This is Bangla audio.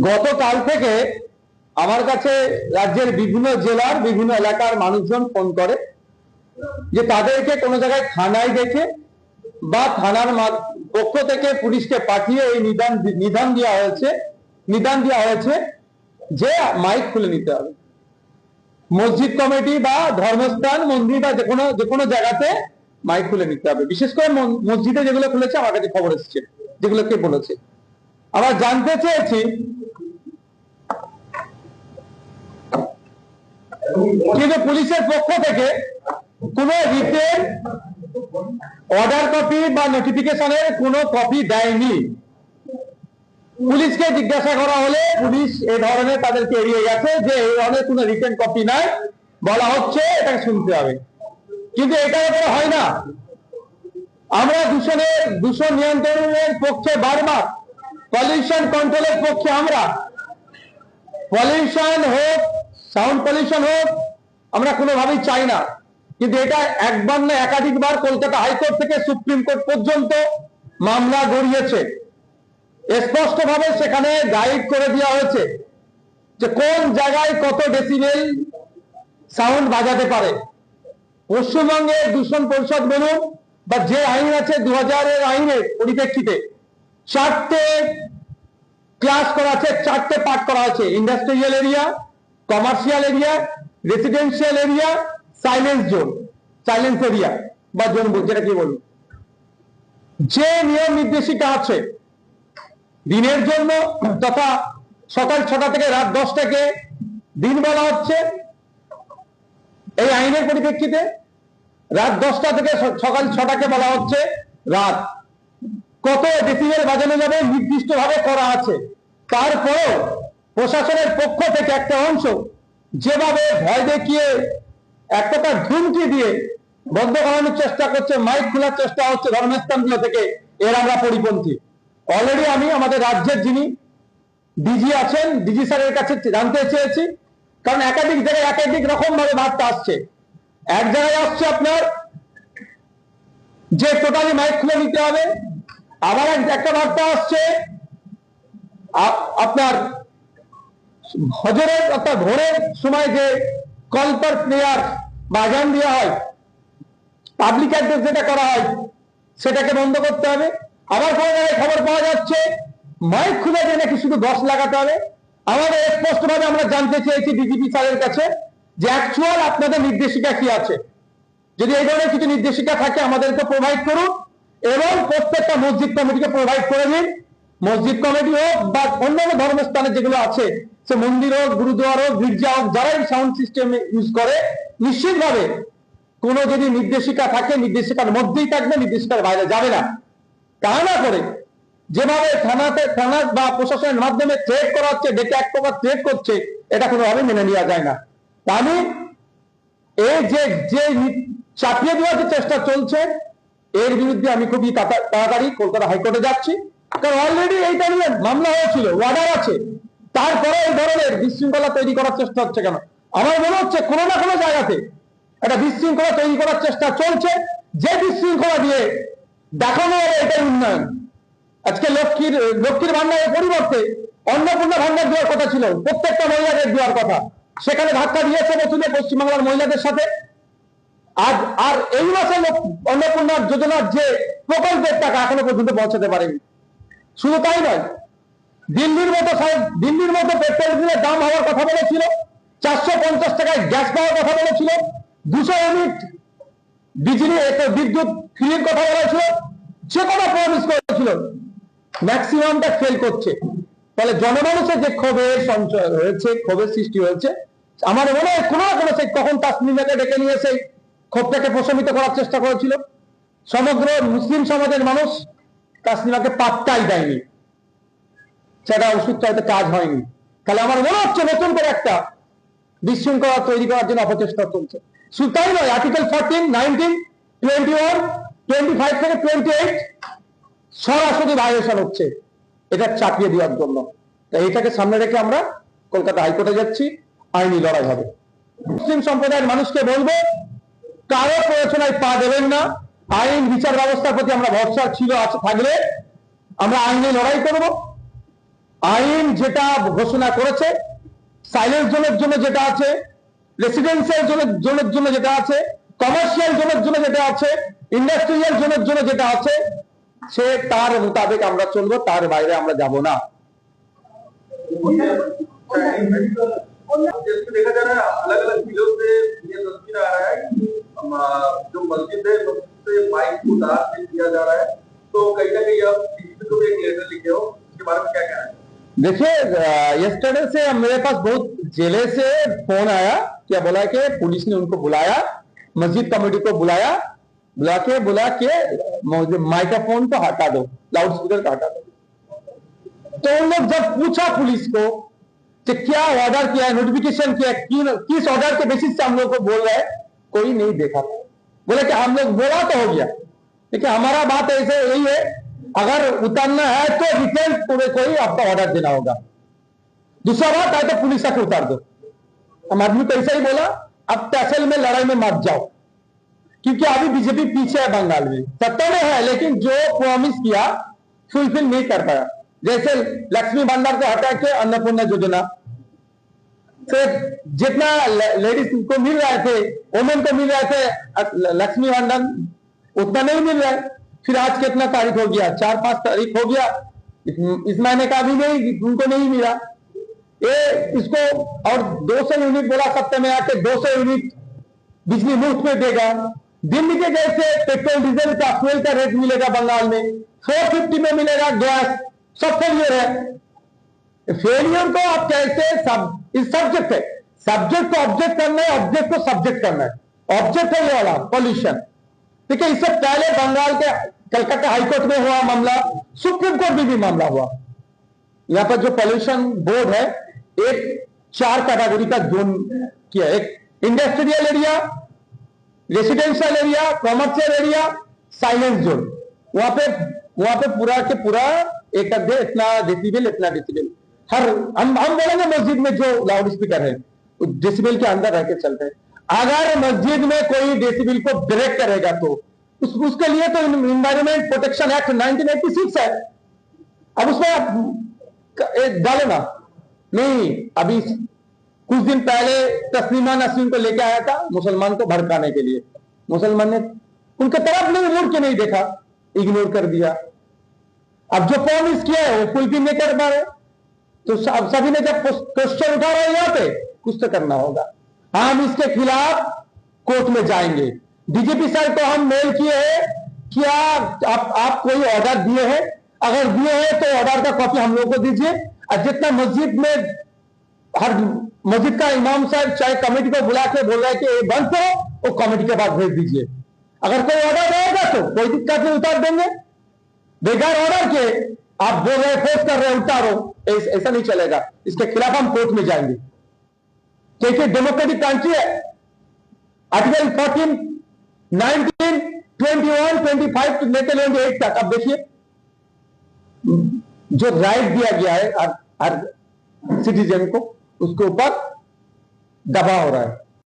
গতকাল থেকে আমার কাছে রাজ্যের বিভিন্ন জেলার বিভিন্ন এলাকার মানুষজন ফোন করে যে তাদেরকে কোনো জায়গায় থানায় দেখে বা থানার পক্ষ থেকে পুলিশকে পাঠিয়ে এই নিদান দেওয়া হয়েছে যে মাইক খুলে নিতে হবে। মসজিদ কমিটি বা ধর্মস্থান মন্দির বা যে কোনো জায়গাতে মাইক খুলে নিতে হবে। বিশেষ করে মসজিদে যেগুলো খুলেছে আমার কাছে খবর এসেছে, যেগুলো কে বলেছে। আমরা জানতে চেয়েছি কিন্তু পুলিশের পক্ষ থেকে কোনো রিটেন অর্ডার কপি বা নোটিফিকেশনের কোনো কপি দেয়নি। পুলিশকে জিজ্ঞাসা করা হলে পুলিশ এই ধরনের তাদেরকে এড়িয়ে গেছে যে এই ধরনের কোনো রিটেন কপি নাই, বলা হচ্ছে এটাকে শুনতে হবে। কিন্তু এটা করে হয় না। আমরা দূষণ নিয়ন্ত্রণের পক্ষে বারবার, পলিউশন কন্ট্রোলের পক্ষে আমরা, পলিউশন হোক, সাউন্ড পলিউশন হোক, আমরা কোনোভাবেই চাই না। কিন্তু এটা একবার না একাধিকবার কলকাতা হাইকোর্ট থেকে সুপ্রিম কোর্ট পর্যন্ত মামলা গড়িয়েছে। স্পষ্টভাবে সেখানে গাইড করে দেওয়া হয়েছে যে কোন জায়গায় কত ডেসিবেল সাউন্ড বাজাতে পারে। পশ্চিমবঙ্গের দূষণ পরিষদ বলুন বা যে আইন আছে 2000-এর আইনের পরিপ্রেক্ষিতে 4টে ক্লাস করা আছে, 4টে পার্ট করা আছে: industrial area, commercial area, residential area, silence area বা জোন, যেটা কি বলুন। যে নিয়ম নির্দেশিকা আছে দিনের জন্য তথা সকাল 6টা থেকে রাত 10টাকে দিন বলা হচ্ছে এই আইনের পরিপ্রেক্ষিতে, রাত 10টা থেকে সকাল 6টাকে বলা হচ্ছে রাত। কত ডেসিবেল বাজানো যাবে নির্দিষ্টভাবে করা আছে। তারপরেও প্রশাসনের পক্ষ থেকে একটা অংশ যেভাবে ভয় দেখিয়ে এক প্রকার ধুমকি দিয়ে বন্ধ করানোর চেষ্টা করছে, মাইক খোলার চেষ্টা হচ্ছে ধর্মস্থানগুলো থেকে, এর আমরা পরিপন্থী। অলরেডি আমি আমাদের রাজ্যের যিনি ডিজি আছেন, ডিজি স্যারের কাছে জানতে চেয়েছি, কারণ একাধিক জায়গায় একাধিক রকম ভাবে বার্তা আসছে। এক জায়গায় আসছে আপনার যে টোটালি মাইক খুলে নিতে হবে, আবার একটা বার্তা আসছে আপনার হজরের অর্থাৎ ভোরের সময় যে কল ফর প্রেয়ার বা আজান দেওয়া হয়, পাবলিক অ্যাড্রেস যেটা করা হয়, সেটাকে বন্ধ করতে হবে। আবার কোনো জায়গায় খবর পাওয়া যাচ্ছে মাইক খুলে দিয়ে নাকি শুধু 10 লাগাতে হবে। আমাদের স্পষ্টভাবে আমরা জানতে চেয়েছি ডিজিপি স্যারের কাছে যে অ্যাকচুয়াল আপনাদের নির্দেশিকা কি আছে। যদি এই ধরনের কিছু নির্দেশিকা থাকে আমাদেরকে প্রোভাইড করুন এবং প্রত্যেকটা মসজিদ কমিটিকে প্রোভাইড করে দিন। মসজিদ কমিটি হোক বা অন্যান্য ধর্মস্থানে যেগুলো আছে, সে মন্দির হোক, গুরুদুয়ার হোক, গির্জা হোক, যারা এই সাউন্ড সিস্টেম ইউজ করে, নিশ্চিতভাবে কোনো যদি নির্দেশিকা থাকে নির্দেশিকার মধ্যেই থাকবে, নির্দেশিকার বাইরে যাবে না। তা না করে যেভাবে থানা বা প্রশাসনের মাধ্যমে থ্রেট করা হচ্ছে, ডেকে এক প্রকার থ্রেট করছে, এটা কোনোভাবে মেনে নেওয়া যায় না। তা আমি এই যে চাপিয়ে দেওয়ার যে চেষ্টা চলছে, এর বিরুদ্ধে আমি খুবই তাড়াতাড়ি কলকাতা হাইকোর্টে যাচ্ছি। কারণ অলরেডি এইটা নিয়ে মামলা হয়েছিল, অর্ডার আছে, তারপরে এই ধরনের বিশৃঙ্খলা তৈরি করার চেষ্টা হচ্ছে কেন? আমার মনে হচ্ছে কোনো না কোনো জায়গাতে একটা বিশৃঙ্খলা তৈরি করার চেষ্টা চলছে, যে বিশৃঙ্খলা দিয়ে দেখানো হবে এটাই উন্নয়ন। আজকে লক্ষ্মীর ভান্ডারের পরিবর্তে অন্নপূর্ণা ভান্ডার দেওয়ার কথা ছিল, প্রত্যেকটা মহিলাদের দেওয়ার কথা, সেখানে ধাক্কা দিয়েছে বছরে পশ্চিমবাংলার মহিলাদের সাথে। আর এই মাসে অন্নপূর্ণা যোজনার যে প্রকল্পের টাকা এখনো পর্যন্ত পৌঁছাতে পারেনি। শুধু তাই নয়, দিল্লির মতো পেট্রোল ডিজেলের দাম হওয়ার কথা বলেছিল, 450 টাকায় গ্যাস পাওয়ার কথা বলেছিল, 200 ইউনিট বিদ্যুৎ ফ্রির কথা বলেছিল, যে কোনো প্রমিস করেছিল, ম্যাক্সিমামটা ফেল করছে। তাহলে জনমানুষের যে ক্ষোভের সঞ্চয় হয়েছে, ক্ষোভের সৃষ্টি হয়েছে, আমার মনে হয় কোনো না কোনো, সেই কখন তাসনিমাকে ডেকে নিয়ে সেই ক্ষোভটাকে প্রশমিত করার চেষ্টা করেছিল। সমগ্র মুসলিম সমাজের মানুষ তাসনিমাকে পাত্তাই দেয়নি, সেটা ওষুধ চাইতে কাজ হয়নি। তাহলে আমার মনে হচ্ছে নতুন করে একটা বিশৃঙ্খলা তৈরি করার জন্য অপচেষ্টা চলছে। শুধু তাই নয়, আর্টিকেল 14, 19, 21, 25 থেকে 28 সরাসরি ভায়োলেশন হচ্ছে, এটা চাপিয়ে দেওয়ার জন্য। তাই এটাকে সামনে রেখে আমরা কলকাতা হাইকোর্টে যাচ্ছি, আইনি লড়াই হবে। মুসলিম সম্প্রদায়ের মানুষকে বলবো, কারো প্ররোচনায় পা দেবেন না। আইন বিচার ব্যবস্থার প্রতি আমরা ভরসা ছিল, আছে, থাকলে আমরা আইনি লড়াই করব। আইন যেটা ঘোষণা করেছে, সাইলেন্স জোনের জন্য যেটা আছে, রেসিডেন্সিয়াল জোনের জন্য যেটা আছে, কমার্শিয়াল জোনের জন্য যেটা আছে, ইন্ডাস্ট্রিয়াল জোনের জন্য যেটা আছে, সে তার মোতাবেক আমরা চলবো, তার বাইরে আমরা যাব না। देखा जा रहा है अलग अलग जिलों से ये तस्वीर आ रहा है कि जो मस्जिद है उससे माइक को दान किया जा रहा है, तो कहीं ना कहीं आप डीजीपी को भी एक लेटर लिखे हो, इसके बारे में क्या कहना है? देखिए, यस्टरडे से मेरे पास बहुत जिले से फोन आया, क्या बोला कि पुलिस ने उनको बुलाया, मस्जिद कमेटी को बुलाया, बुला के माइक्रोफोन को हटा दो, लाउड स्पीकर को हटा दो। तो उन लोग जब पूछा पुलिस को कि क्या ऑर्डर किया है, नोटिफिकेशन किया है, किस ऑर्डर के बेसिस से हम लोग को बोल रहे हैं, कोई नहीं देखा। बोले कि हम लोग बोला तो हो गया, लेकिन हमारा बात ऐसे यही है, अगर उतारना है तो रिटेल पूरे कोई आपका ऑर्डर देना होगा। दूसरा बात है तो पुलिस आके उतार दो। हम आदमी को ऐसा ही बोला, अब तहसील में लड़ाई में मत जाओ, क्योंकि अभी बीजेपी पीछे है, बंगाल में सत्ता में है, लेकिन जो प्रॉमिस किया फुलफिल नहीं कर पाया। जैसे लक्ष्मी भंडार को हटा के अन्नपूर्णा योजना से जितना लेडीज को मिल रहे थे, वोमेन को मिल रहे थे लक्ष्मी भंडार, उतना नहीं मिल रहा है। फिर आज कितना तारीख हो गया, 4-5 तारीख हो गया, इस महीने का भी नहीं, उनको नहीं मिला। ये इसको और 200 यूनिट बोला सप्ताह में आके 200 यूनिट बिजली मुफ्त में देगा। दिल्ली के जैसे पेट्रोल डीजल का फ्यूल का रेट मिलेगा बंगाल में 450 में मिलेगा गैस, सब फेलियर है। फेलियर को आप कैसे इस सब्जेक्ट है, सब्जेक्ट को ऑब्जेक्ट करना है, ऑब्जेक्ट को सब्जेक्ट करना है। ऑब्जेक्ट है ये वाला पॉल्यूशन। देखिए, इससे पहले बंगाल के कलकत्ता हाईकोर्ट में हुआ मामला, सुप्रीम कोर्ट में भी मामला हुआ। यहां पर जो पॉल्यूशन बोर्ड है, एक 4 कैटेगरी का जोन किया, एक industrial area, residential area, commercial area, silence zone. वहां पे पूरा के पूरा एक इतना डेसिबल, इतना डेसिबल। हम बोलेंगे मस्जिद में जो लाउड स्पीकर है डेसिबल के अंदर रह के चलते हैं। अगर मस्जिद में कोई डेसिबल को ब्रेक करेगा तो उसके लिए तो इन्वायरमेंट प्रोटेक्शन एक्ट 1986 है। अब उसमें आप डालो ना। नहीं, अभी कुछ दिन पहले तस्लीमा नसरीन को लेकर आया था मुसलमान को भड़काने के लिए, मुसलमान ने उनके तरफ नहीं मुड़ के नहीं देखा, इग्नोर कर दिया। अब जो प्रॉमिस किया है वो फुलफिल नहीं कर पा रहे, तो सभी ने जब क्वेश्चन उठा रहे हैं यहां पे, कुछ तो करना होगा। हम इसके खिलाफ कोर्ट में जाएंगे। डीजीपी सर को हम मेल किए हैं, क्या आप कोई ऑर्डर दिए हैं? अगर दिए हैं तो ऑर्डर का कॉपी हम लोग को दीजिए। और जितना मस्जिद में हर मस्जिद का इमाम साहब चाहे कमेटी को बुला के बोल रहा है कि ये बंद करो, वो कमेटी के बाद भेज दीजिए। अगर कोई ऑर्डर रहेगा तो कोई दिक्कत नहीं, उतार देंगे। बेकार ऑर्डर के आप बोल रहे फोर्स कर रहे हैं उतारो, ऐसा नहीं चलेगा। इसके खिलाफ हम कोर्ट में जाएंगे, क्योंकि डेमोक्रेटिक कंट्री है। आर्टिकल 14, 19, 21, 25 लेके 28 तक अब देखिए जो राइट दिया गया है हर सिटीजन को, उसके ऊपर दबाव हो रहा है।